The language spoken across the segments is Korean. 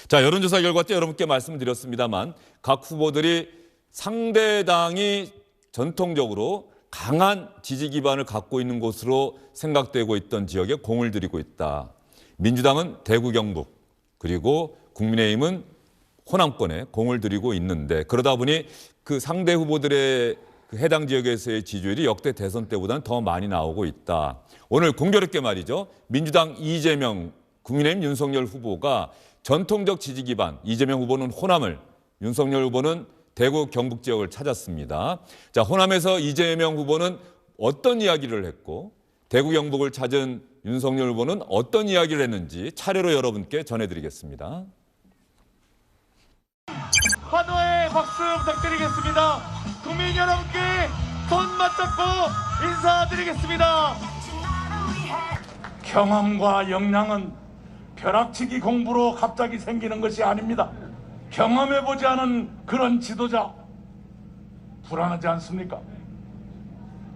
자, 여론조사 결과 때 여러분께 말씀드렸습니다만 각 후보들이 상대 당이 전통적으로 강한 지지 기반을 갖고 있는 곳으로 생각되고 있던 지역에 공을 들이고 있다. 민주당은 대구 경북, 그리고 국민의힘은 호남권에 공을 들이고 있는데, 그러다 보니 그 상대 후보들의 그 해당 지역에서의 지지율이 역대 대선 때보다는 더 많이 나오고 있다. 오늘 공교롭게 말이죠. 민주당 이재명, 국민의힘 윤석열 후보가 전통적 지지 기반, 이재명 후보는 호남을, 윤석열 후보는 대구 경북 지역을 찾았습니다. 자, 호남에서 이재명 후보는 어떤 이야기를 했고 대구 경북을 찾은 윤석열 후보는 어떤 이야기를 했는지 차례로 여러분께 전해드리겠습니다. 환호의 박수 부탁드리겠습니다. 국민 여러분께 손 맞잡고 인사드리겠습니다. 경험과 역량은 벼락치기 공부로 갑자기 생기는 것이 아닙니다. 경험해보지 않은 그런 지도자 불안하지 않습니까?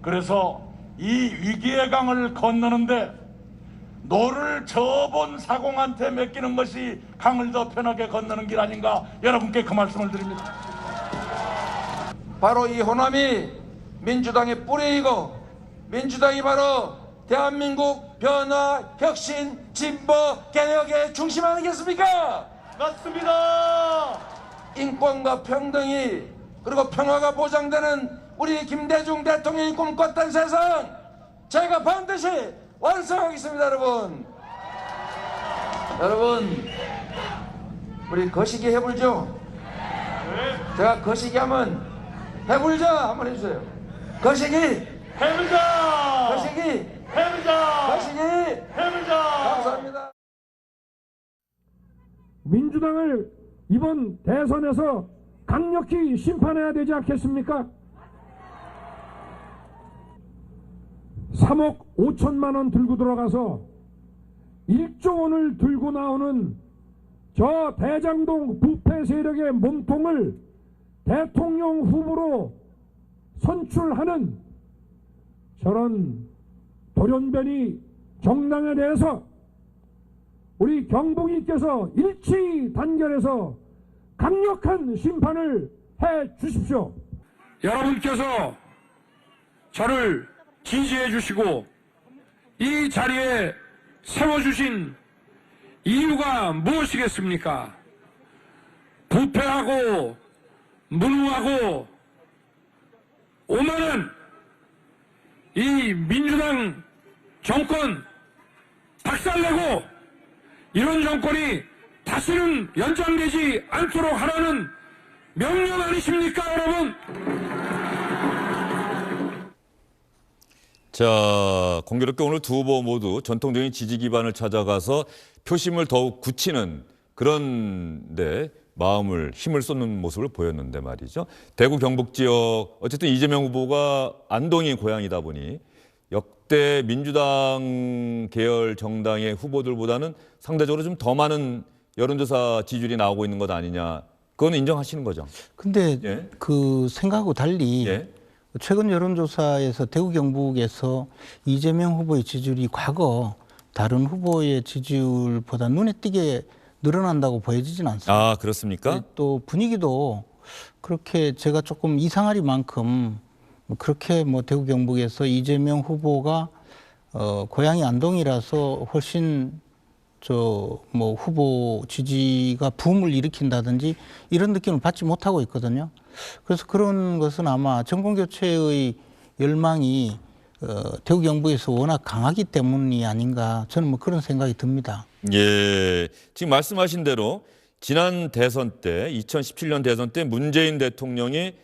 그래서 이 위기의 강을 건너는데 노를 저본 사공한테 맡기는 것이 강을 더 편하게 건너는 길 아닌가, 여러분께 그 말씀을 드립니다. 바로 이 호남이 민주당의 뿌리이고, 민주당이 바로 대한민국 변화, 혁신, 진보, 개혁의 중심 아니겠습니까? 맞습니다. 인권과 평등이, 그리고 평화가 보장되는 우리 김대중 대통령이 꿈꿨던 세상, 제가 반드시 완성하겠습니다. 여러분 우리 거시기 해불죠? 제가 거시기 하면 해불자 한번 해주세요. 거시기 해보자. 거시기 해보자. 거시기 해보자. 감사합니다. 민주당을 이번 대선에서 강력히 심판해야 되지 않겠습니까? 3억 5천만 원 들고 들어가서 1조 원을 들고 나오는 저 대장동 부패 세력의 몸통을 대통령 후보로 선출하는 저런 돌연변이 정당에 대해서 우리 경북인께서 일치 단결해서 강력한 심판을 해 주십시오. 여러분께서 저를 지지해 주시고 이 자리에 세워주신 이유가 무엇이겠습니까? 부패하고 무능하고 오만한 이 민주당 정권 박살내고 이런 정권이 다시는 연장되지 않도록 하라는 명령 아니십니까, 여러분? 자, 공교롭게 오늘 두 후보 모두 전통적인 지지 기반을 찾아가서 표심을 더욱 굳히는 그런 데 마음을, 힘을 쏟는 모습을 보였는데 말이죠. 대구 경북 지역, 어쨌든 이재명 후보가 안동이 고향이다 보니 역대 민주당 계열 정당의 후보들보다는 상대적으로 좀 더 많은 여론조사 지지율이 나오고 있는 것 아니냐. 그건 인정하시는 거죠? 근데 예? 그 생각하고 달리 예? 최근 여론조사에서 대구 경북에서 이재명 후보의 지지율이 과거 다른 후보의 지지율보다 눈에 띄게 늘어난다고 보여지진 않습니다. 아, 그렇습니까? 또 분위기도 그렇게 제가 조금 이상하리만큼 그렇게 뭐 대구 경북에서 이재명 후보가 고향이 안동이라서 훨씬 뭐 후보 지지가 붐을 일으킨다든지 이런 느낌을 받지 못하고 있거든요. 그래서 그런 것은 아마 정권 교체의 열망이 대구 경북에서 워낙 강하기 때문이 아닌가, 저는 뭐 그런 생각이 듭니다. 예, 지금 말씀하신 대로 지난 대선 때 2017년 대선 때 문재인 대통령이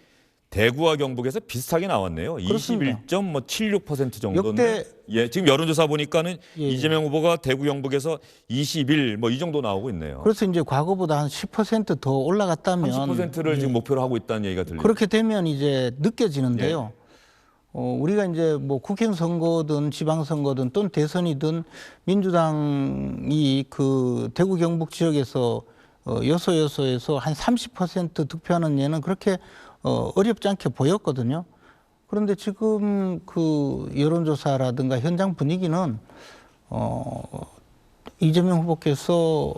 대구와 경북에서 비슷하게 나왔네요. 그렇습니다. 21.76% 정도인데. 역대 예, 지금 여론조사 보니까는 예. 이재명 후보가 대구 경북에서 21 뭐 이 정도 나오고 있네요. 그래서 이제 과거보다 한 10% 더 올라갔다면 30%를 지금 목표로 하고 있다는 얘기가 들려요. 그렇게 되면 이제 느껴지는데요. 우리가 이제 뭐 국회의원 선거든 지방선거든 또는 대선이든 민주당이 그 대구 경북 지역에서 여소에서 한 30% 득표하는 예는 그렇게 어렵지 않게 보였거든요. 그런데 지금 그 여론조사라든가 현장 분위기는 이재명 후보께서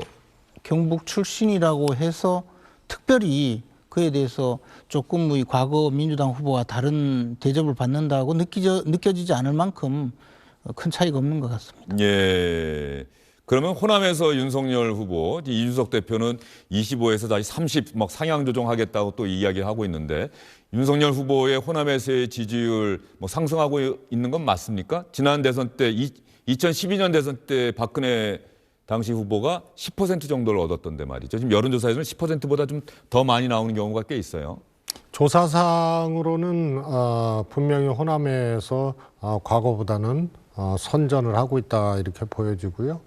경북 출신이라고 해서 특별히 그에 대해서 조금 이 과거 민주당 후보와 다른 대접을 받는다고 느껴지지 않을 만큼 큰 차이가 없는 것 같습니다. 예. 그러면 호남에서 윤석열 후보, 이준석 대표는 25에서 다시 30 막 상향 조정하겠다고 또 이야기하고 있는데 윤석열 후보의 호남에서의 지지율 뭐 상승하고 있는 건 맞습니까? 지난 대선 때 2012년 대선 때 박근혜 당시 후보가 10% 정도를 얻었던데 말이죠. 지금 여론조사에서는 10%보다 좀 더 많이 나오는 경우가 꽤 있어요. 조사상으로는 분명히 호남에서 과거보다는 선전을 하고 있다 이렇게 보여지고요.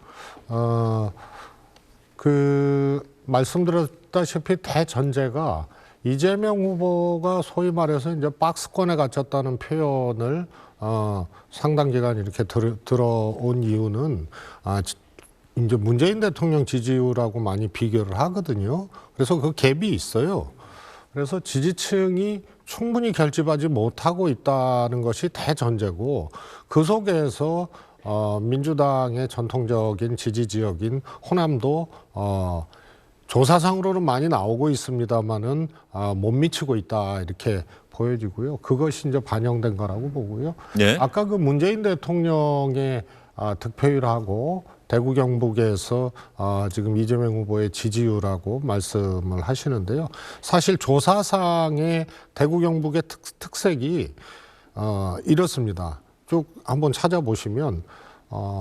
말씀드렸다시피 대전제가 이재명 후보가 소위 말해서 이제 박스권에 갇혔다는 표현을 상당 기간 이렇게 들어온 이유는 이제 문재인 대통령 지지율하고 많이 비교를 하거든요. 그래서 그 갭이 있어요. 그래서 지지층이 충분히 결집하지 못하고 있다는 것이 대전제고 그 속에서 민주당의 전통적인 지지 지역인 호남도 조사상으로는 많이 나오고 있습니다만은 못 미치고 있다 이렇게 보여지고요. 그것이 이제 반영된 거라고 보고요. 네. 아까 그 문재인 대통령의 득표율하고 대구 경북에서 지금 이재명 후보의 지지율하고 말씀을 하시는데요. 사실 조사상의 대구 경북의 특색이 이렇습니다. 쭉 한번 찾아보시면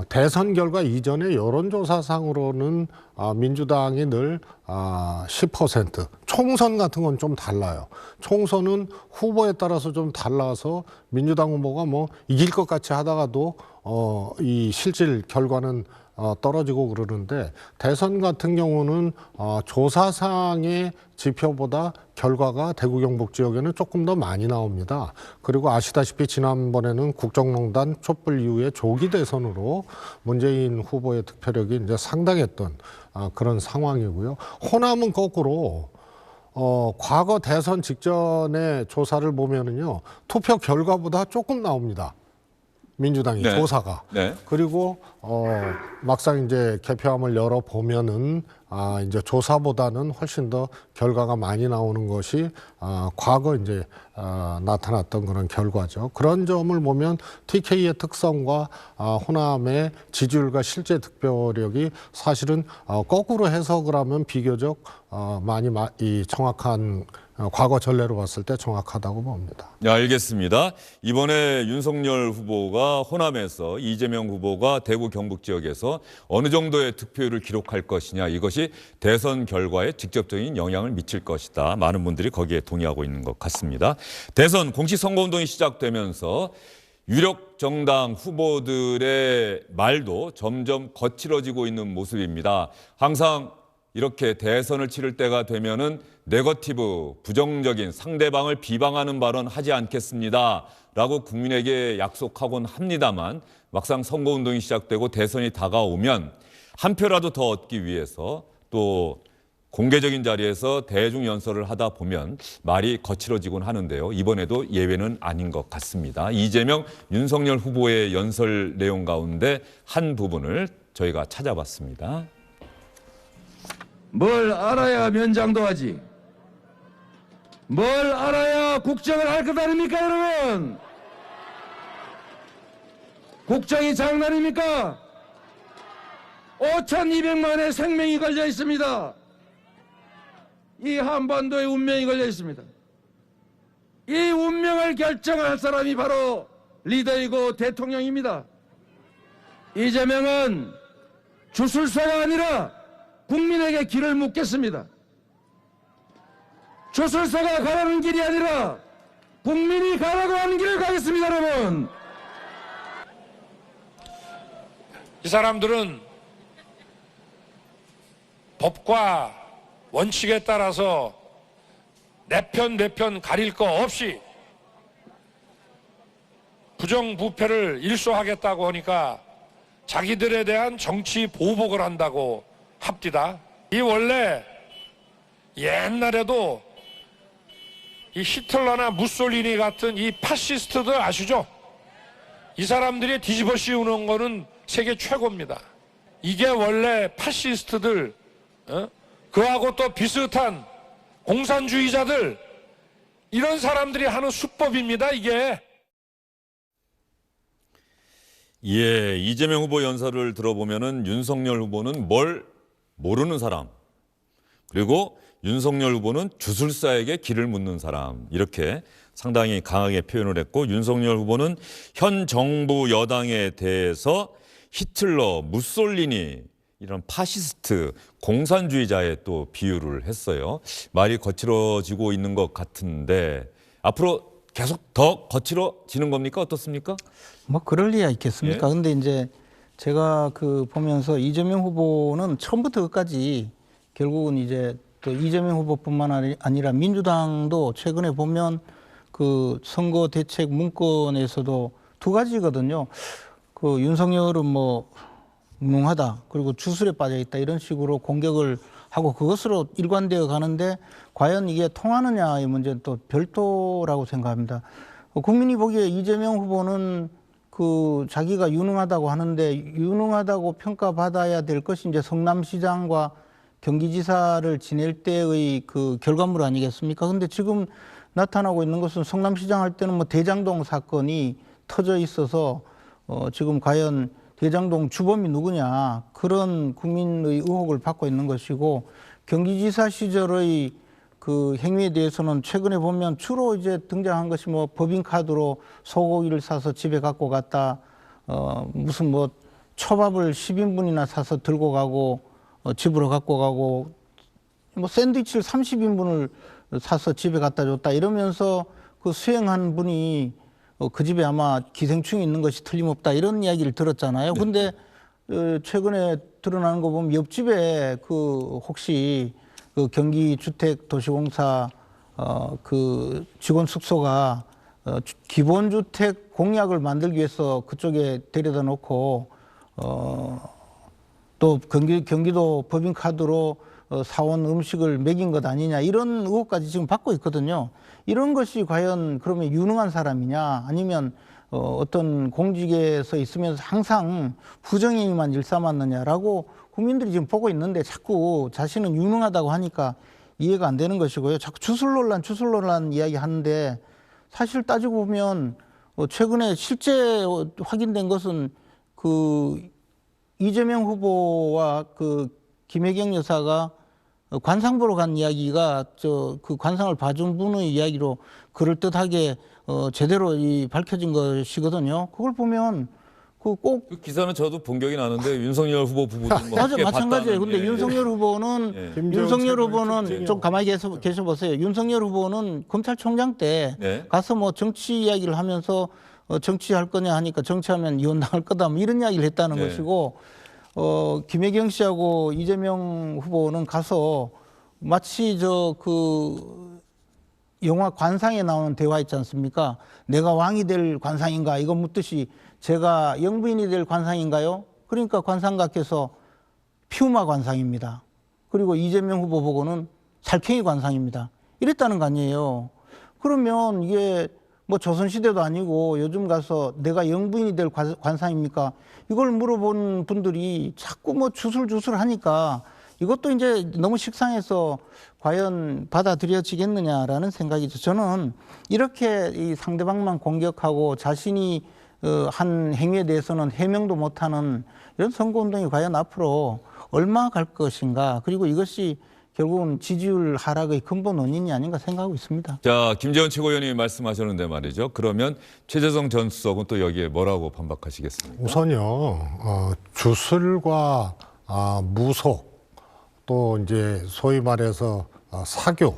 대선 결과 이전에 여론조사상으로는 민주당이 늘 10%, 총선 같은 건 좀 달라요. 총선은 후보에 따라서 좀 달라서 민주당 후보가 뭐 이길 것 같이 하다가도 이 실질 결과는 떨어지고 그러는데 대선 같은 경우는 조사상의 지표보다 결과가 대구 경북 지역에는 조금 더 많이 나옵니다. 그리고 아시다시피 지난번에는 국정농단 촛불 이후에 조기 대선으로 문재인 후보의 득표력이 이제 상당했던 그런 상황이고요. 호남은 거꾸로 과거 대선 직전의 조사를 보면은요 투표 결과보다 조금 나옵니다. 민주당이 네. 조사가. 네. 그리고 막상 이제 개표함을 열어 보면은 이제 조사보다는 훨씬 더 결과가 많이 나오는 것이 과거 이제 나타났던 그런 결과죠. 그런 점을 보면 TK의 특성과 호남의 지지율과 실제 득표력이 사실은 거꾸로 해석을 하면 비교적 많이 이 정확한 과거 전례로 봤을 때 정확하다고 봅니다. 네, 알겠습니다. 이번에 윤석열 후보가 호남에서 이재명 후보가 대구 경북 지역에서 어느 정도의 득표율을 기록할 것이냐 이것이 대선 결과에 직접적인 영향을 미칠 것이다. 많은 분들이 거기에 동의하고 있는 것 같습니다. 대선 공식 선거운동이 시작되면서 유력 정당 후보들의 말도 점점 거칠어지고 있는 모습입니다. 항상 이렇게 대선을 치를 때가 되면은 네거티브, 부정적인 상대방을 비방하는 발언 하지 않겠습니다. 라고 국민에게 약속하곤 합니다만 막상 선거운동이 시작되고 대선이 다가오면 한 표라도 더 얻기 위해서 또 공개적인 자리에서 대중연설을 하다 보면 말이 거칠어지곤 하는데요. 이번에도 예외는 아닌 것 같습니다. 이재명, 윤석열 후보의 연설 내용 가운데 한 부분을 저희가 찾아봤습니다. 뭘 알아야 면장도 하지? 뭘 알아야 국정을 할 것 아닙니까, 여러분? 국정이 장난입니까? 5,200만의 생명이 걸려 있습니다. 이 한반도의 운명이 걸려 있습니다. 이 운명을 결정할 사람이 바로 리더이고 대통령입니다. 이재명은 주술사가 아니라 국민에게 길을 묻겠습니다. 주술사가 가라는 길이 아니라 국민이 가라고 하는 길을 가겠습니다, 여러분. 이 사람들은 법과 원칙에 따라서 내 편 가릴 거 없이 부정부패를 일소하겠다고 하니까 자기들에 대한 정치 보복을 한다고 합디다. 이 원래 옛날에도 이 히틀러나 무솔리니 같은 이 파시스트들 아시죠? 이 사람들이 뒤집어 씌우는 거는 세계 최고입니다. 이게 원래 파시스트들 그하고 또 비슷한 공산주의자들, 이런 사람들이 하는 수법입니다, 이게. 예, 이재명 후보 연설을 들어보면은 윤석열 후보는 뭘 모르는 사람, 그리고 윤석열 후보는 주술사에게 길을 묻는 사람, 이렇게 상당히 강하게 표현을 했고, 윤석열 후보는 현 정부 여당에 대해서 히틀러, 무솔리니 이런 파시스트, 공산주의자에 또 비유를 했어요. 말이 거칠어지고 있는 것 같은데 앞으로 계속 더 거칠어지는 겁니까? 어떻습니까? 뭐 그럴 리야 있겠습니까? 예. 근데 이제 제가 그 보면서 이재명 후보는 처음부터 끝까지 결국은 이제 또 이재명 후보뿐만 아니라 민주당도 최근에 보면 그 선거 대책 문건에서도 두 가지거든요. 그 윤석열은 뭐 무능하다, 그리고 주술에 빠져 있다, 이런 식으로 공격을 하고 그것으로 일관되어 가는데 과연 이게 통하느냐의 문제는 또 별도라고 생각합니다. 국민이 보기에 이재명 후보는 그 자기가 유능하다고 하는데 유능하다고 평가받아야 될 것이 이제 성남시장과 경기지사를 지낼 때의 그 결과물 아니겠습니까? 근데 지금 나타나고 있는 것은 성남시장 할 때는 뭐 대장동 사건이 터져 있어서 지금 과연 대장동 주범이 누구냐, 그런 국민의 의혹을 받고 있는 것이고, 경기지사 시절의 그 행위에 대해서는 최근에 보면 주로 이제 등장한 것이 뭐 법인카드로 소고기를 사서 집에 갖고 갔다, 무슨 뭐 초밥을 10인분이나 사서 들고 가고 집으로 갖고 가고, 뭐 샌드위치를 30인분을 사서 집에 갖다 줬다, 이러면서 그 수행한 분이 그 집에 아마 기생충이 있는 것이 틀림없다, 이런 이야기를 들었잖아요. 근데 최근에 드러나는 거 보면 옆집에 그 혹시 그 경기주택도시공사 그 직원 숙소가 기본주택 공약을 만들기 위해서 그쪽에 데려다 놓고 또 경기도 법인카드로 사온 음식을 먹인 것 아니냐, 이런 의혹까지 지금 받고 있거든요. 이런 것이 과연 그러면 유능한 사람이냐, 아니면 어떤 공직에서 있으면서 항상 부정행위만 일삼았느냐라고 국민들이 지금 보고 있는데, 자꾸 자신은 유능하다고 하니까 이해가 안 되는 것이고요. 자꾸 주술 논란 이야기 하는데, 사실 따지고 보면 최근에 실제 확인된 것은 그 이재명 후보와 그 김혜경 여사가 관상 보러 간 이야기가 그 관상을 봐준 분의 이야기로 그럴듯하게 제대로 밝혀진 것이거든요. 그걸 보면 그 기사는 저도 본격이 나는데 윤석열 후보 부부도 뭐 맞아, 마찬가지예요. 근데 예. 윤석열 후보는 좀 가만히 계셔보세요. 윤석열 후보는 검찰총장 때 네. 가서 뭐 정치 이야기를 하면서 정치할 거냐 하니까 정치하면 이혼당할 거다, 뭐 이런 이야기를 했다는 네. 것이고, 김혜경 씨하고 이재명 후보는 가서 마치 그 영화 관상에 나오는 대화 있지 않습니까? 내가 왕이 될 관상인가, 이거 묻듯이 제가 영부인이 될 관상인가요? 그러니까 관상각께서 피우마 관상입니다. 그리고 이재명 후보 보고는 살쾡이 관상입니다. 이랬다는 거 아니에요. 그러면 이게 뭐 조선시대도 아니고 요즘 가서 내가 영부인이 될 관상입니까? 이걸 물어본 분들이 자꾸 뭐 주술 하니까 이것도 이제 너무 식상해서 과연 받아들여지겠느냐라는 생각이죠. 저는 이렇게 이 상대방만 공격하고 자신이 한 행위에 대해서는 해명도 못하는 이런 선거운동이 과연 앞으로 얼마 갈 것인가, 그리고 이것이 결국은 지지율 하락의 근본 원인이 아닌가 생각하고 있습니다. 자, 김재원 최고위원이 말씀하셨는데 말이죠. 그러면 최재성 전 수석은 또 여기에 뭐라고 반박하시겠습니까? 우선요, 주술과 무속, 또 이제 소위 말해서 사교,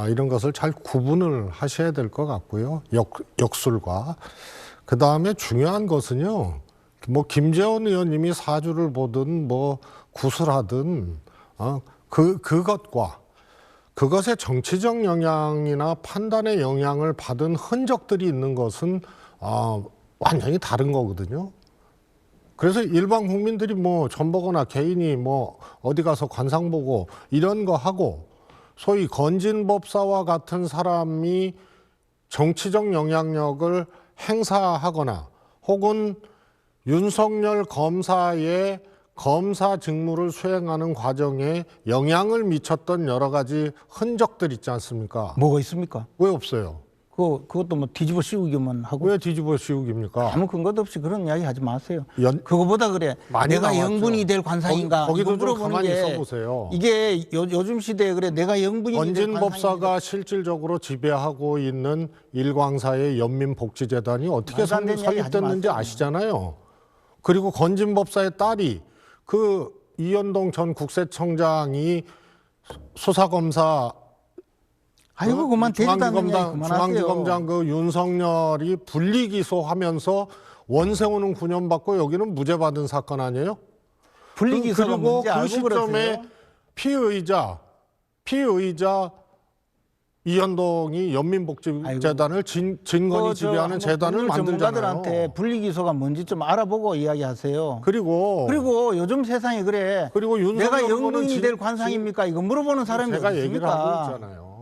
이런 것을 잘 구분을 하셔야 될 것 같고요. 역술과. 그 다음에 중요한 것은요, 뭐 김재원 의원님이 사주를 보든 뭐 구술하든 그것과 그것의 정치적 영향이나 판단의 영향을 받은 흔적들이 있는 것은 완전히 다른 거거든요. 그래서 일반 국민들이 뭐 전보거나 개인이 뭐 어디 가서 관상 보고 이런 거 하고, 소위 건진법사와 같은 사람이 정치적 영향력을 행사하거나 혹은 윤석열 검사의 검사 직무를 수행하는 과정에 영향을 미쳤던 여러 가지 흔적들 있지 않습니까? 뭐가 있습니까? 왜 없어요? 그것도 뭐 뒤집어 씌우기만 하고 왜 뒤집어 씌우기입니까? 아무 근거도 없이 그런 이야기 하지 마세요. 연- 그거보다 그래. 많이 내가 나왔죠. 영분이 될 관상인가? 거기도 이거 좀 물어보는 가만히 게 있어보세요. 이게 요즘 시대에 그래 내가 영분이 될 건진 관상인가? 법사가 실질적으로 지배하고 있는 일광사의 연민복지재단이 어떻게 말도 안 되는 이야기 하지 설립됐는지 마세요. 아시잖아요. 그리고 건진 법사의 딸이 그 이현동 전 국세청장이 수사검사 아이고 그만 데리다 놓는 이야기 그만하세요. 중앙지검장 그 윤석열이 분리기소하면서 원세훈은 9년 받고 여기는 무죄 받은 사건 아니에요? 분리기소가 그리고 뭔지 그 알고 시점에 그러세요? 피의자 이현동이 연민복지재단을 진건이 지배하는 재단을 만들잖아요. 전문가들한테 분리기소가 뭔지 좀 알아보고 이야기하세요. 그리고 요즘 세상에 그래. 그리고 내가 윤석열 후보는 영분이 될 관상입니까? 이거 물어보는 사람이 제가 어디 얘기를 있습니까? 하고 있잖아요.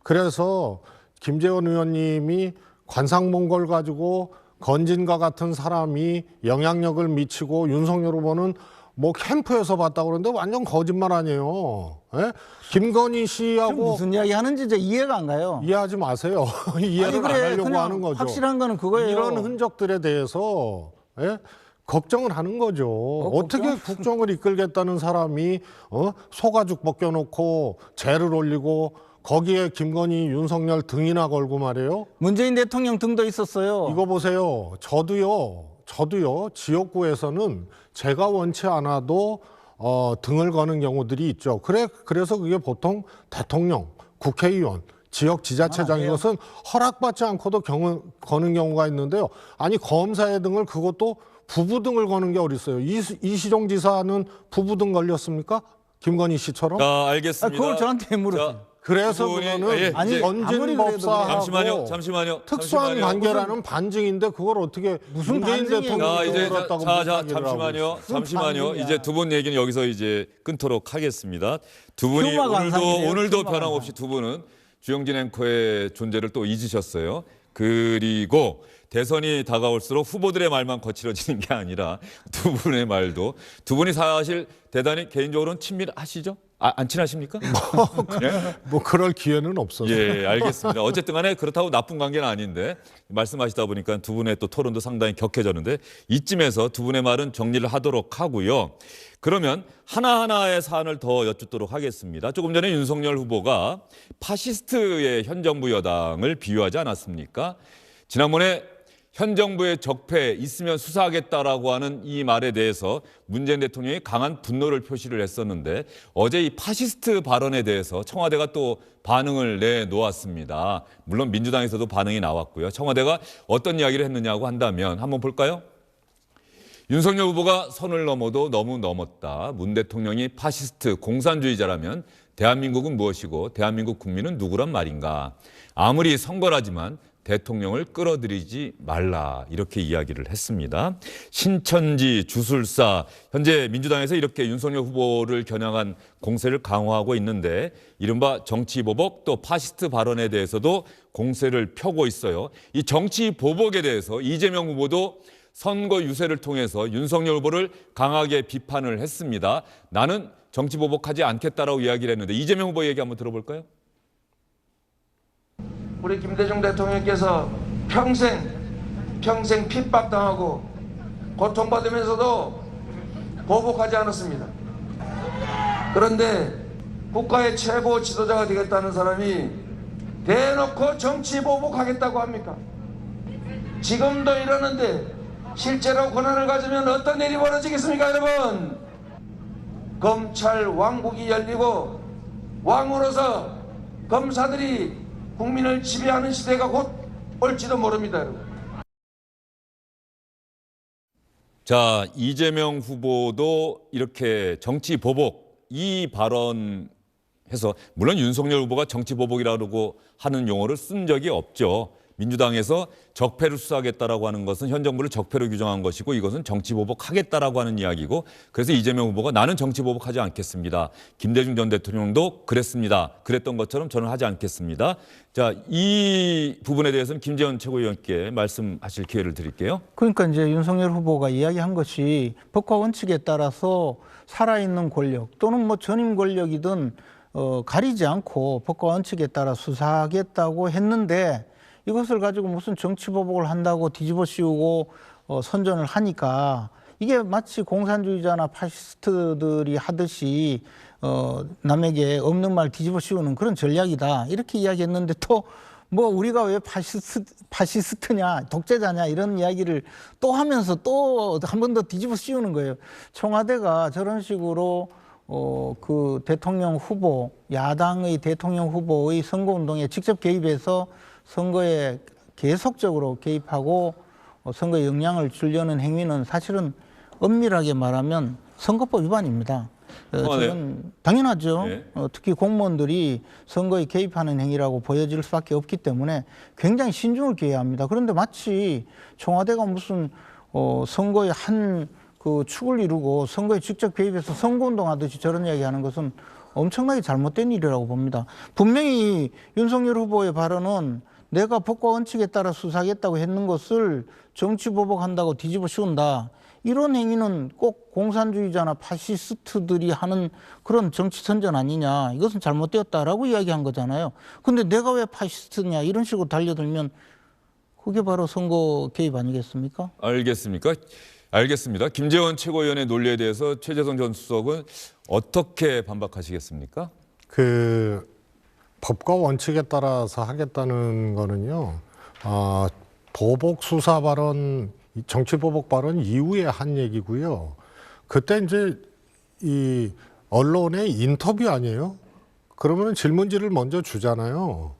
그래서 김재원 의원님이 관상몽골 가지고 건진과 같은 사람이 영향력을 미치고 윤석열 후보는 뭐 캠프에서 봤다고 그러는데 완전 거짓말 아니에요. 예? 김건희 지금 씨하고 무슨 이야기 하는지 이제 이해가 안 가요. 이해하지 마세요. 이해를 안 하려고 그냥 하는 거죠. 확실한 거는 그거예요. 이런 흔적들에 대해서 걱정을 하는 거죠. 어떻게 국정을 이끌겠다는 사람이 소가죽 벗겨놓고 죄를 올리고 거기에 김건희, 윤석열 등이나 걸고 말이에요. 문재인 대통령 등도 있었어요. 이거 보세요. 저도요. 지역구에서는 제가 원치 않아도 등을 거는 경우들이 있죠. 그래서 그게 보통 대통령, 국회의원, 지역지자체장 이것은 허락받지 않고도 거는 경우가 있는데요. 아니 검사의 등을 그것도 부부 등을 거는 게 어디 있어요? 이시종 지사는 부부 등 걸렸습니까? 김건희 씨처럼? 자, 알겠습니다. 그걸 저한테 물으세요. 자, 그래서 두 분이- 그거는 예, 아니, 이제 아무리 건진 그래도 법사하고 잠시만요. 특수한 관계라는 반증인데 그걸 어떻게 무슨 문재인 반증이에요? 대통령이 자, 이제 그렇다고 무슨 이야기를 하고 잠시만요. 반응이야. 이제 두 분 얘기는 여기서 이제 끊도록 하겠습니다. 두 분이 흉마 관상이래요, 오늘도 흉마 변함없이 두 분은 주영진 앵커의 존재를 또 잊으셨어요. 그리고 대선이 다가올수록 후보들의 말만 거칠어지는 게 아니라 두 분의 말도 두 분이 사실 대단히 개인적으로는 친밀하시죠? 안 친하십니까? 뭐 그럴 기회는 없어서. 예, 알겠습니다. 어쨌든 간에 그렇다고 나쁜 관계는 아닌데 말씀하시다 보니까 두 분의 또 토론도 상당히 격해졌는데 이쯤에서 두 분의 말은 정리를 하도록 하고요. 그러면 하나하나의 사안을 더 여쭙도록 하겠습니다. 조금 전에 윤석열 후보가 파시스트의 현 정부 여당을 비유하지 않았습니까? 지난번에 현 정부의 적폐 있으면 수사하겠다라고 하는 이 말에 대해서 문재인 대통령이 강한 분노를 표시를 했었는데 어제 이 파시스트 발언에 대해서 청와대가 또 반응을 내놓았습니다. 물론 민주당에서도 반응이 나왔고요. 청와대가 어떤 이야기를 했느냐고 한다면 한번 볼까요? 윤석열 후보가 선을 넘어도 너무 넘었다. 문 대통령이 파시스트 공산주의자라면 대한민국은 무엇이고 대한민국 국민은 누구란 말인가. 아무리 선거라지만 대통령을 끌어들이지 말라 이렇게 이야기를 했습니다. 신천지, 주술사 현재 민주당에서 이렇게 윤석열 후보를 겨냥한 공세를 강화하고 있는데 이른바 정치보복 또 파시스트 발언에 대해서도 공세를 펴고 있어요. 이 정치보복에 대해서 이재명 후보도 선거 유세를 통해서 윤석열 후보를 강하게 비판을 했습니다. 나는 정치보복하지 않겠다라고 이야기를 했는데 이재명 후보 얘기 한번 들어볼까요? 우리 김대중 대통령께서 평생 핍박당하고 고통받으면서도 보복하지 않았습니다. 그런데 국가의 최고 지도자가 되겠다는 사람이 대놓고 정치 보복하겠다고 합니까? 지금도 이러는데 실제로 권한을 가지면 어떤 일이 벌어지겠습니까, 여러분? 검찰 왕국이 열리고 왕으로서 검사들이 국민을 지배하는 시대가 곧 올지도 모릅니다, 여러분. 자, 이재명 후보도 이렇게 정치 보복 이 발언해서 물론 윤석열 후보가 정치 보복이라고 하는 용어를 쓴 적이 없죠. 민주당에서 적폐를 수사하겠다라고 하는 것은 현 정부를 적폐로 규정한 것이고 이것은 정치보복하겠다라고 하는 이야기고 그래서 이재명 후보가 나는 정치보복하지 않겠습니다. 김대중 전 대통령도 그랬습니다. 그랬던 것처럼 저는 하지 않겠습니다. 자, 이 부분에 대해서는 김재원 최고위원께 말씀하실 기회를 드릴게요. 그러니까 이제 윤석열 후보가 이야기한 것이 법과 원칙에 따라서 살아있는 권력 또는 뭐 전임 권력이든 가리지 않고 법과 원칙에 따라 수사하겠다고 했는데 이것을 가지고 무슨 정치보복을 한다고 뒤집어 씌우고 선전을 하니까 이게 마치 공산주의자나 파시스트들이 하듯이 남에게 없는 말 뒤집어 씌우는 그런 전략이다 이렇게 이야기했는데 또 뭐 우리가 왜 파시스트냐 독재자냐 이런 이야기를 또 하면서 또 한 번 더 뒤집어 씌우는 거예요. 청와대가 저런 식으로 그 대통령 후보 야당의 대통령 후보의 선거운동에 직접 개입해서 선거에 계속적으로 개입하고 선거에 영향을 주려는 행위는 사실은 엄밀하게 말하면 선거법 위반입니다. 저는 당연하죠. 네. 특히 공무원들이 선거에 개입하는 행위라고 보여질 수밖에 없기 때문에 굉장히 신중을 기해야 합니다. 그런데 마치 청와대가 무슨 선거의 한 그 축을 이루고 선거에 직접 개입해서 선거운동하듯이 저런 이야기하는 것은 엄청나게 잘못된 일이라고 봅니다. 분명히 윤석열 후보의 발언은 내가 법과 원칙에 따라 수사하겠다고 했는 것을 정치보복한다고 뒤집어 씌운다. 이런 행위는 꼭 공산주의자나 파시스트들이 하는 그런 정치 선전 아니냐. 이것은 잘못되었다라고 이야기한 거잖아요. 근데 내가 왜 파시스트냐 이런 식으로 달려들면 그게 바로 선거 개입 아니겠습니까? 알겠습니다. 김재원 최고위원의 논리에 대해서 최재성 전 수석은 어떻게 반박하시겠습니까? 그 법과 원칙에 따라서 하겠다는 거는요. 보복 수사 발언, 정치 보복 발언 이후에 한 얘기고요. 그때 이제 이 언론의 인터뷰 아니에요? 그러면 질문지를 먼저 주잖아요.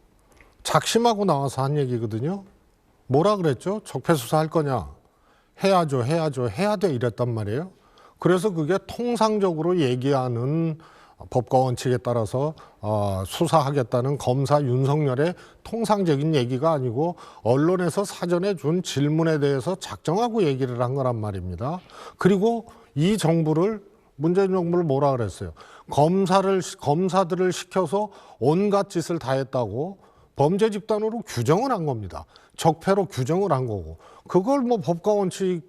작심하고 나와서 한 얘기거든요. 뭐라 그랬죠? 적폐 수사할 거냐? 해야죠, 해야 돼 이랬단 말이에요. 그래서 그게 통상적으로 얘기하는 법과 원칙에 따라서 수사하겠다는 검사 윤석열의 통상적인 얘기가 아니고 언론에서 사전에 준 질문에 대해서 작정하고 얘기를 한 거란 말입니다. 그리고 이 정부를 문재인 정부를 뭐라 그랬어요? 검사들을 시켜서 온갖 짓을 다 했다고 범죄 집단으로 규정을 한 겁니다. 적폐로 규정을 한 거고 그걸 뭐 법과 원칙에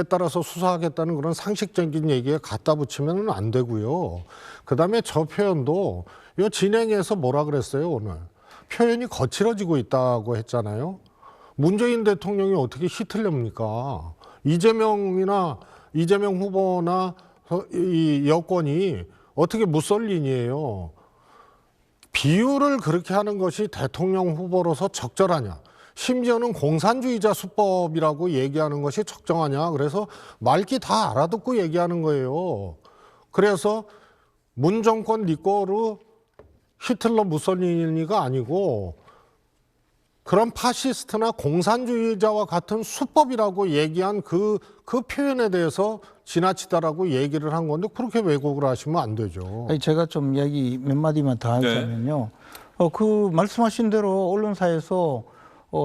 따라서 수사하겠다는 그런 상식적인 얘기에 갖다 붙이면 안 되고요. 그다음에 저 표현도 이 진행에서 뭐라 그랬어요 오늘? 표현이 거칠어지고 있다고 했잖아요. 문재인 대통령이 어떻게 히틀러입니까? 이재명 후보나 이 여권이 어떻게 무솔린이에요? 비유를 그렇게 하는 것이 대통령 후보로서 적절하냐? 심지어는 공산주의자 수법이라고 얘기하는 것이 적정하냐? 그래서 말기 다 알아듣고 얘기하는 거예요. 그래서 문 정권 네 거로 히틀러 무솔리니가 아니고 그런 파시스트나 공산주의자와 같은 수법이라고 얘기한 그 표현에 대해서 지나치다라고 얘기를 한 건데 그렇게 왜곡을 하시면 안 되죠. 아니, 제가 좀 이야기 몇 마디만 더 하자면요. 그 말씀하신 대로 언론사에서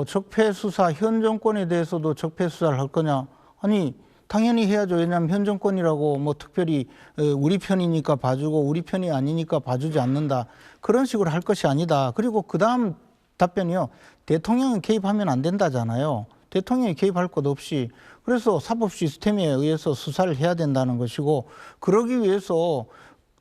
적폐 수사, 현 정권에 대해서도 적폐 수사를 할 거냐? 아니 당연히 해야죠. 왜냐하면 현 정권이라고 뭐 특별히 우리 편이니까 봐주고 우리 편이 아니니까 봐주지 않는다. 그런 식으로 할 것이 아니다. 그리고 그 다음 답변이요. 대통령은 개입하면 안 된다잖아요. 대통령이 개입할 것 없이 그래서 사법 시스템에 의해서 수사를 해야 된다는 것이고 그러기 위해서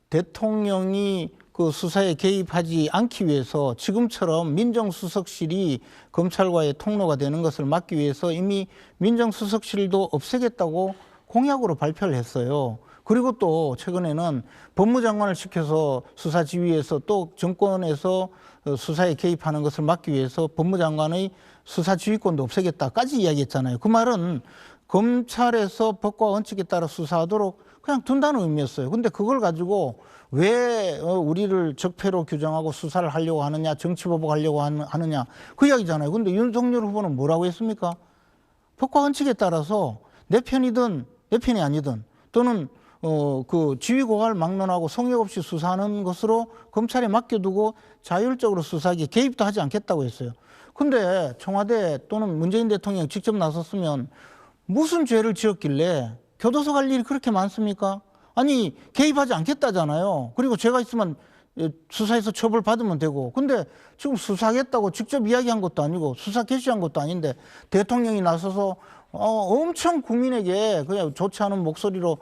대통령이 그 수사에 개입하지 않기 위해서 지금처럼 민정수석실이 검찰과의 통로가 되는 것을 막기 위해서 이미 민정수석실도 없애겠다고 공약으로 발표를 했어요. 그리고 또 최근에는 법무장관을 시켜서 수사 지휘에서 또 정권에서 수사에 개입하는 것을 막기 위해서 법무장관의 수사 지휘권도 없애겠다까지 이야기했잖아요. 그 말은 검찰에서 법과 원칙에 따라 수사하도록 그냥 둔다는 의미였어요. 근데 그걸 가지고 왜 우리를 적폐로 규정하고 수사를 하려고 하느냐, 정치보복하려고 하느냐 그 이야기잖아요. 근데 윤석열 후보는 뭐라고 했습니까? 법과 원칙에 따라서 내 편이든 내 편이 아니든 또는 그 지휘 고갈 막론하고 성역 없이 수사하는 것으로 검찰에 맡겨두고 자율적으로 수사하기에 개입도 하지 않겠다고 했어요. 근데 청와대 또는 문재인 대통령이 직접 나섰으면 무슨 죄를 지었길래 교도소 갈 일이 그렇게 많습니까? 아니, 개입하지 않겠다잖아요. 그리고 죄가 있으면 수사해서 처벌받으면 되고. 근데 지금 수사하겠다고 직접 이야기한 것도 아니고 수사 개시한 것도 아닌데 대통령이 나서서 엄청 국민에게 그냥 좋지 않은 목소리로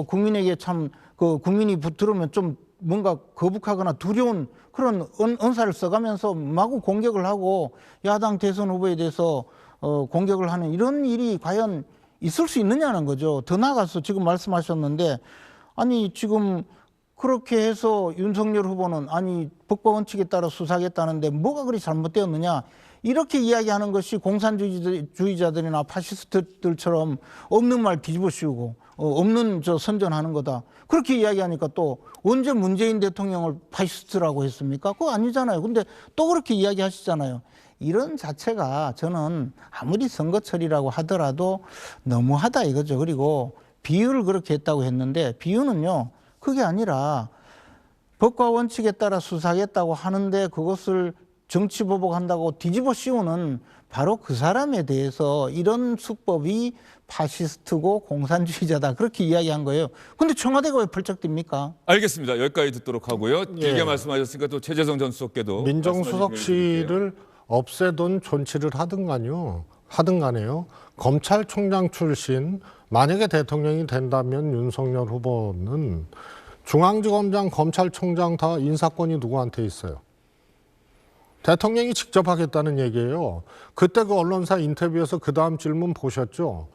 국민에게 참 그 국민이 들으면 좀 뭔가 거북하거나 두려운 그런 언사를 써가면서 마구 공격을 하고 야당 대선 후보에 대해서 공격을 하는 이런 일이 과연 있을 수 있느냐는 거죠. 더 나아가서 지금 말씀하셨는데 아니 지금 그렇게 해서 윤석열 후보는 아니 법과 원칙에 따라 수사하겠다는데 뭐가 그리 잘못되었느냐 이렇게 이야기하는 것이 공산주의자들이나 파시스트들처럼 없는 말 뒤집어 씌우고 없는 선전하는 거다. 그렇게 이야기하니까 또 언제 문재인 대통령을 파시스트라고 했습니까? 그거 아니잖아요. 근데 또 그렇게 이야기하시잖아요. 이런 자체가 저는 아무리 선거철이라고 하더라도 너무하다 이거죠. 그리고 비유를 그렇게 했다고 했는데 비유는요. 그게 아니라 법과 원칙에 따라 수사하겠다고 하는데 그것을 정치보복한다고 뒤집어 씌우는 바로 그 사람에 대해서 이런 수법이 파시스트고 공산주의자다 그렇게 이야기한 거예요. 근데 청와대가 왜 펄쩍 듭니까? 알겠습니다. 여기까지 듣도록 하고요. 길게 예. 말씀하셨으니까 또 최재성 전 수석께도 민정수석실을 없애든 존치를 하든 간에요. 검찰총장 출신 만약에 대통령이 된다면 윤석열 후보는 중앙지검장, 검찰총장 다 인사권이 누구한테 있어요? 대통령이 직접 하겠다는 얘기예요. 그때 그 언론사 인터뷰에서 그 다음 질문 보셨죠?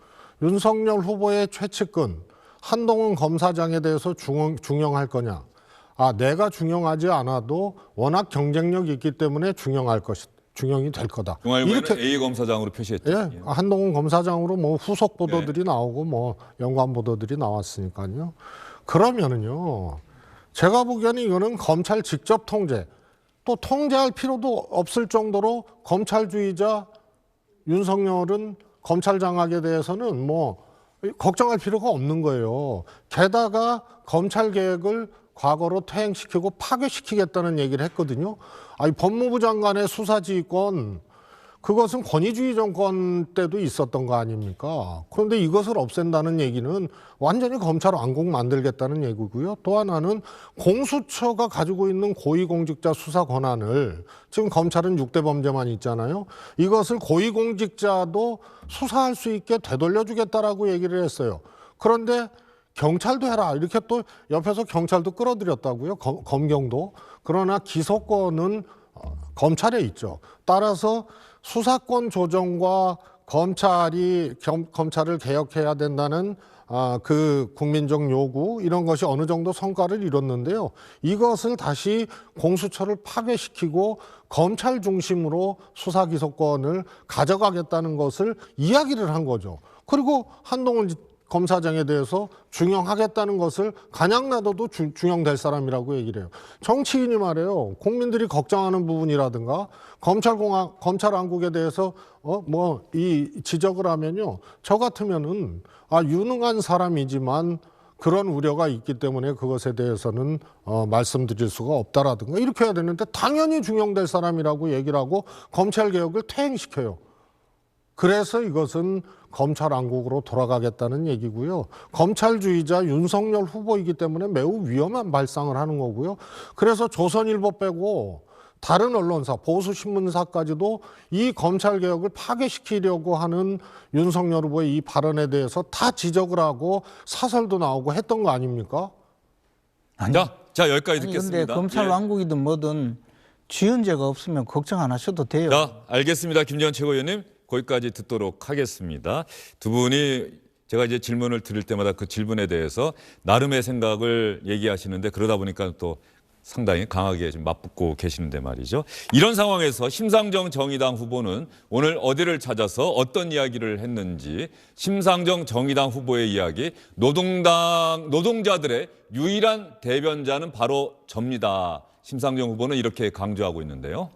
윤석열 후보의 최측근 한동훈 검사장에 대해서 중용할 거냐? 내가 중용하지 않아도 워낙 경쟁력이 있기 때문에 중용이 될 거다. 중앙일보는 A 검사장으로 표시했죠. 예, 한동훈 검사장으로 뭐 후속 보도들이 나오고 뭐 연관 보도들이 나왔으니까요. 그러면은요, 제가 보기에는 이거는 검찰 직접 통제, 또 통제할 필요도 없을 정도로 검찰주의자 윤석열은 검찰 장악에 대해서는 뭐 걱정할 필요가 없는 거예요. 게다가 검찰 개혁을 과거로 퇴행시키고 파괴시키겠다는 얘기를 했거든요. 법무부 장관의 수사지휘권, 그것은 권위주의 정권 때도 있었던 거 아닙니까? 그런데 이것을 없앤다는 얘기는 완전히 검찰 왕국 만들겠다는 얘기고요. 또 하나는 공수처가 가지고 있는 고위공직자 수사 권한을, 지금 검찰은 6대 범죄만 있잖아요. 이것을 고위공직자도 수사할 수 있게 되돌려주겠다라고 얘기를 했어요. 그런데 경찰도 해라 이렇게 또 옆에서 경찰도 끌어들였다고요. 검경도. 그러나 기소권은 검찰에 있죠. 따라서 수사권 조정과 검찰을 개혁해야 된다는 그 국민적 요구, 이런 것이 어느 정도 성과를 이뤘는데요. 이것을 다시 공수처를 파괴시키고 검찰 중심으로 수사 기소권을 가져가겠다는 것을 이야기를 한 거죠. 그리고 한동훈 검사장에 대해서 중용하겠다는 것을 그냥 놔둬도 중용될 사람이라고 얘기를 해요. 정치인이 말해요. 국민들이 걱정하는 부분이라든가 검찰 왕국에 대해서 이 지적을 하면요. 저 같으면은 유능한 사람이지만 그런 우려가 있기 때문에 그것에 대해서는 말씀드릴 수가 없다라든가 이렇게 해야 되는데 당연히 중용될 사람이라고 얘기를 하고 검찰 개혁을 퇴행시켜요. 그래서 이것은 검찰 왕국으로 돌아가겠다는 얘기고요. 검찰주의자 윤석열 후보이기 때문에 매우 위험한 발상을 하는 거고요. 그래서 조선일보 빼고 다른 언론사, 보수신문사까지도 이 검찰개혁을 파괴시키려고 하는 윤석열 후보의 이 발언에 대해서 다 지적을 하고 사설도 나오고 했던 거 아닙니까? 자 여기까지 듣겠습니다. 그런데 검찰 왕국이든 뭐든 지은 죄가 없으면 걱정 안 하셔도 돼요. 자, 알겠습니다. 김재원 최고위원님. 거기까지 듣도록 하겠습니다. 두 분이 제가 이제 질문을 드릴 때마다 그 질문에 대해서 나름의 생각을 얘기하시는데 그러다 보니까 또 상당히 강하게 좀 맞붙고 계시는데 말이죠. 이런 상황에서 심상정 정의당 후보는 오늘 어디를 찾아서 어떤 이야기를 했는지, 심상정 정의당 후보의 이야기, 노동자들의 유일한 대변자는 바로 접니다. 심상정 후보는 이렇게 강조하고 있는데요.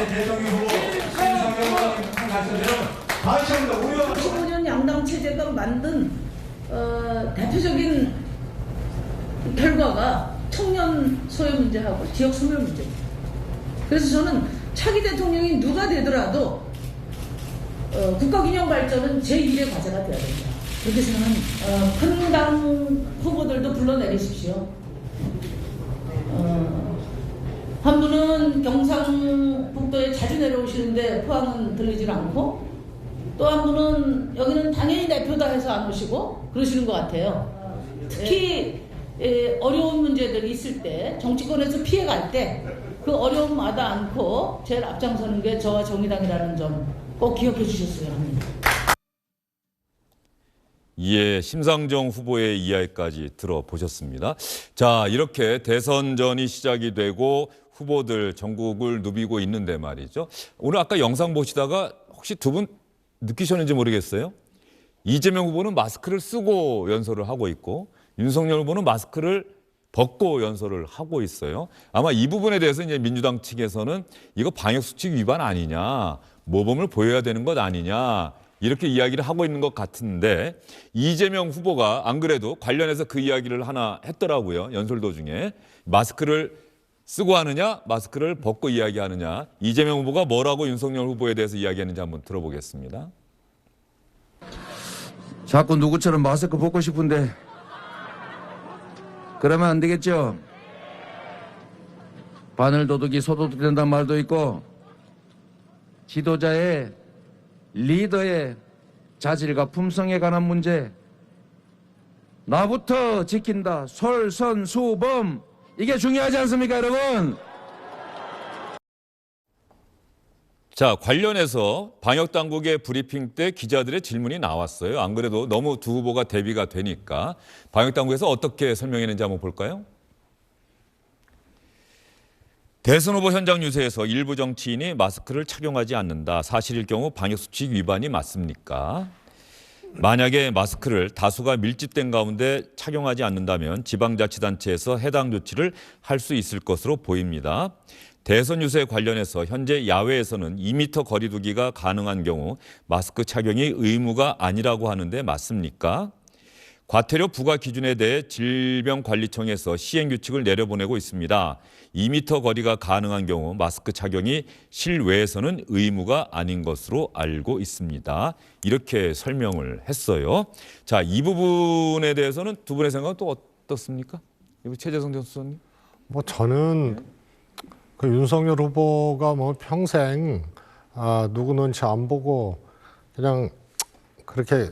대통령 15년 양당 체제가 만든 대표적인 결과가 청년 소외 문제하고 지역 소멸 문제입니다. 그래서 저는 차기 대통령이 누가 되더라도 국가균형 발전은 제1의 과제가 되어야 된다. 그렇게 생각합니다. 큰 당 후보들도 불러내리십시오. 한 분은 경상북도에 자주 내려오시는데 포항은 들리질 않고, 또 한 분은 여기는 당연히 대표다 해서 안 오시고 그러시는 것 같아요. 특히 어려운 문제들이 있을 때, 정치권에서 피해갈 때 그 어려움 마다 않고 제일 앞장서는 게 저와 정의당이라는 점 꼭 기억해 주셨어야 합니다. 예, 심상정 후보의 이야기까지 들어보셨습니다. 자, 이렇게 대선전이 시작이 되고 후보들 전국을 누비고 있는데 말이죠. 오늘 아까 영상 보시다가 혹시 두 분 느끼셨는지 모르겠어요. 이재명 후보는 마스크를 쓰고 연설을 하고 있고 윤석열 후보는 마스크를 벗고 연설을 하고 있어요. 아마 이 부분에 대해서 이제 민주당 측에서는 이거 방역수칙 위반 아니냐, 모범을 보여야 되는 것 아니냐, 이렇게 이야기를 하고 있는 것 같은데, 이재명 후보가 안 그래도 관련해서 그 이야기를 하나 했더라고요. 연설 도중에. 마스크를 쓰고 하느냐, 마스크를 벗고 이야기하느냐, 이재명 후보가 뭐라고 윤석열 후보에 대해서 이야기했는지 한번 들어보겠습니다. 자꾸 누구처럼 마스크 벗고 싶은데 그러면 안 되겠죠. 바늘 도둑이 소도둑 된다는 말도 있고, 지도자의 리더의 자질과 품성에 관한 문제, 나부터 지킨다, 솔선수범, 이게 중요하지 않습니까, 여러분? 자, 관련해서 방역당국의 브리핑 때 기자들의 질문이 나왔어요. 안 그래도 너무 두 후보가 대비가 되니까 방역당국에서 어떻게 설명했는지 한번 볼까요? 대선 후보 현장 유세에서 일부 정치인이 마스크를 착용하지 않는다. 사실일 경우 방역수칙 위반이 맞습니까? 만약에 마스크를 다수가 밀집된 가운데 착용하지 않는다면 지방자치단체에서 해당 조치를 할 수 있을 것으로 보입니다. 대선 유세 관련해서 현재 야외에서는 2m 거리 두기가 가능한 경우 마스크 착용이 의무가 아니라고 하는데 맞습니까? 과태료 부과 기준에 대해 질병관리청에서 시행규칙을 내려보내고 있습니다. 2m 거리가 가능한 경우 마스크 착용이 실외에서는 의무가 아닌 것으로 알고 있습니다. 이렇게 설명을 했어요. 자, 이 부분에 대해서는 두 분의 생각은 또 어떻습니까? 최재성 전 수석님. 뭐 저는 그 윤석열 후보가 뭐 평생 누구 눈치 안 보고 그냥 그렇게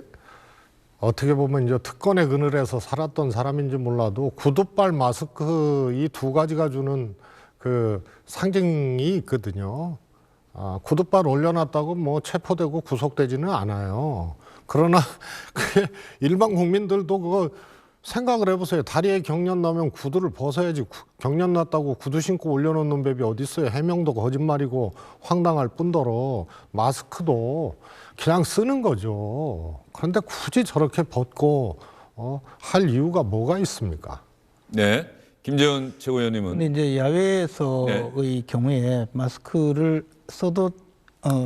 어떻게 보면 이제 특권의 그늘에서 살았던 사람인지 몰라도 구두발 마스크 이 두 가지가 주는 그 상징이 있거든요. 구두발 올려놨다고 뭐 체포되고 구속되지는 않아요. 그러나 그게 일반 국민들도 그거 생각을 해보세요. 다리에 경련 나면 구두를 벗어야지. 경련 났다고 구두 신고 올려놓는 법이 어디 있어요. 해명도 거짓말이고 황당할 뿐더러 마스크도 그냥 쓰는 거죠. 그런데 굳이 저렇게 벗고 할 이유가 뭐가 있습니까? 네, 김재원 최고위원님은. 근데 이제 야외에서의 경우에 마스크를 써도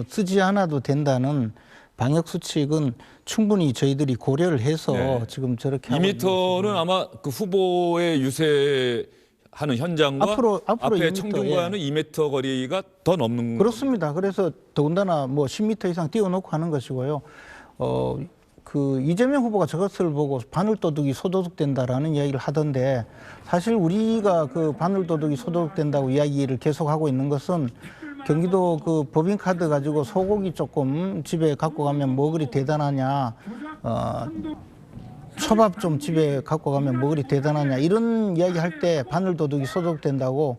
쓰지 않아도 된다는 방역 수칙은 충분히 저희들이 고려를 해서 지금 저렇게 2m는 아마 그 후보의 유세하는 현장과 앞에 2m, 청중과는 2m 거리가 더 넘는. 그렇습니다. 그래서 더군다나 뭐 10m 이상 띄워놓고 하는 것이고요. 그 이재명 후보가 저것을 보고 바늘도둑이 소도둑된다라는 이야기를 하던데, 사실 우리가 그 바늘도둑이 소도둑된다고 이야기를 계속하고 있는 것은 경기도 그 법인카드 가지고 소고기 조금 집에 갖고 가면 뭐 그리 대단하냐, 초밥 좀 집에 갖고 가면 뭐 그리 대단하냐, 이런 이야기 할 때 바늘도둑이 소독된다고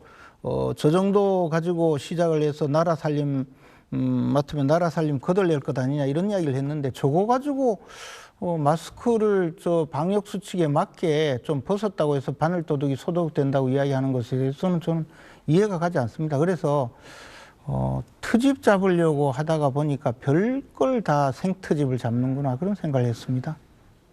저 정도 가지고 시작을 해서 나라 살림 맡으면 나라 살림 거덜낼 것 아니냐, 이런 이야기를 했는데, 저거 가지고 마스크를 저 방역 수칙에 맞게 좀 벗었다고 해서 바늘도둑이 소독된다고 이야기하는 것에 대해서는 저는 이해가 가지 않습니다. 그래서 트집 잡으려고 하다가 보니까 별걸 다 생트집을 잡는구나, 그런 생각을 했습니다.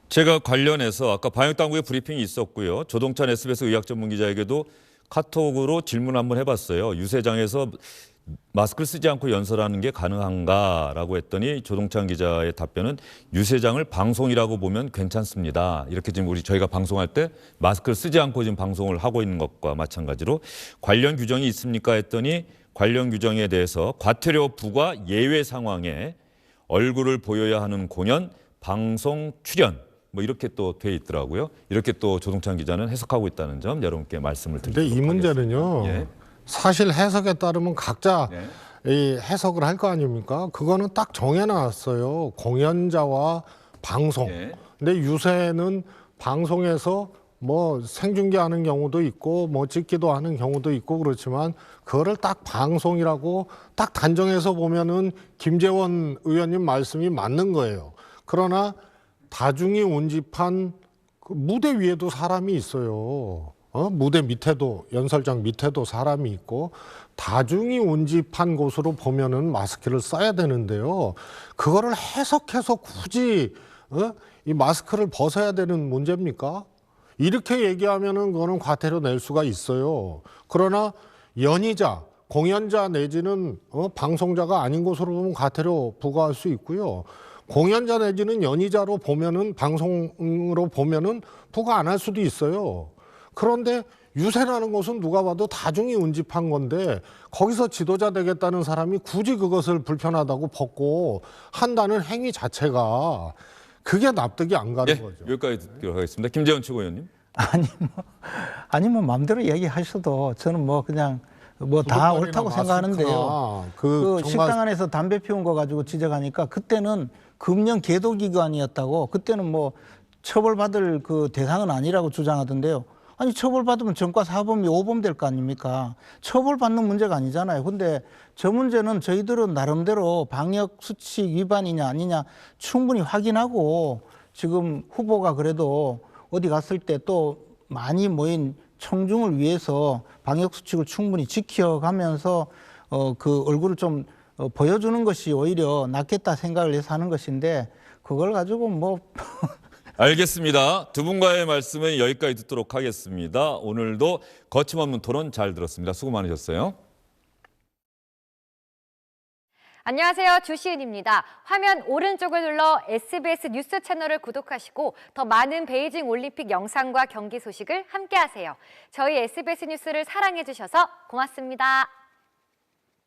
제가 관련해서 아까 방역당국의 브리핑이 있었고요. 조동찬 SBS 의학전문기자에게도 카톡으로 질문 한번 해봤어요. 유세장에서 마스크를 쓰지 않고 연설하는 게 가능한가라고 했더니 조동찬 기자의 답변은 유세장을 방송이라고 보면 괜찮습니다. 이렇게 지금 저희가 방송할 때 마스크를 쓰지 않고 지금 방송을 하고 있는 것과 마찬가지로 관련 규정이 있습니까 했더니 관련 규정에 대해서 과태료 부과 예외 상황에 얼굴을 보여야 하는 공연, 방송 출연 뭐 이렇게 또 돼 있더라고요. 이렇게 또 조동찬 기자는 해석하고 있다는 점 여러분께 말씀을 드리도록 근데 이 문제는요. 예. 사실 해석에 따르면 각자 네. 이 해석을 할 거 아닙니까? 그거는 딱 정해놨어요. 공연자와 방송. 네. 근데 유세는 방송에서 뭐 생중계하는 경우도 있고 뭐 찍기도 하는 경우도 있고 그렇지만 그거를 딱 방송이라고 딱 단정해서 보면은 김재원 의원님 말씀이 맞는 거예요. 그러나 다중이 운집한 그 무대 위에도 사람이 있어요. 무대 밑에도 연설장 밑에도 사람이 있고 다중이 운집한 곳으로 보면은 마스크를 써야 되는데요. 그거를 해석해서 굳이 이 마스크를 벗어야 되는 문제입니까? 이렇게 얘기하면은 그거는 과태료 낼 수가 있어요. 그러나 연희자, 공연자 내지는 방송자가 아닌 곳으로 보면 과태료 부과할 수 있고요. 공연자 내지는 연희자로 보면은 방송으로 보면은 부과 안 할 수도 있어요. 그런데 유세라는 것은 누가 봐도 다중이 운집한 건데 거기서 지도자 되겠다는 사람이 굳이 그것을 불편하다고 벗고 한다는 행위 자체가 그게 납득이 안 가는 거죠. 여기까지 듣도록 하겠습니다. 김재원 최고위원님. 아니 뭐 마음대로 얘기하셔도 저는 뭐 그냥 뭐 다 옳다고 생각하는데요. 그 식당 안에서 담배 피운 거 가지고 지적하니까 그때는 금연 계도 기관이었다고 그때는 뭐 처벌받을 그 대상은 아니라고 주장하던데요. 아니 처벌받으면 전과 사범이 5범 될 거 아닙니까? 처벌받는 문제가 아니잖아요. 근데 저 문제는 저희들은 나름대로 방역 수칙 위반이냐 아니냐 충분히 확인하고 지금 후보가 그래도 어디 갔을 때 또 많이 모인 청중을 위해서 방역 수칙을 충분히 지켜가면서 그 얼굴을 좀 보여주는 것이 오히려 낫겠다 생각을 해서 하는 것인데 그걸 가지고 뭐 알겠습니다. 두 분과의 말씀은 여기까지 듣도록 하겠습니다. 오늘도 거침없는 토론 잘 들었습니다. 수고 많으셨어요. 안녕하세요. 주시은입니다. 화면 오른쪽을 눌러 SBS 뉴스 채널을 구독하시고 더 많은 베이징 올림픽 영상과 경기 소식을 함께하세요. 저희 SBS 뉴스를 사랑해 주셔서 고맙습니다.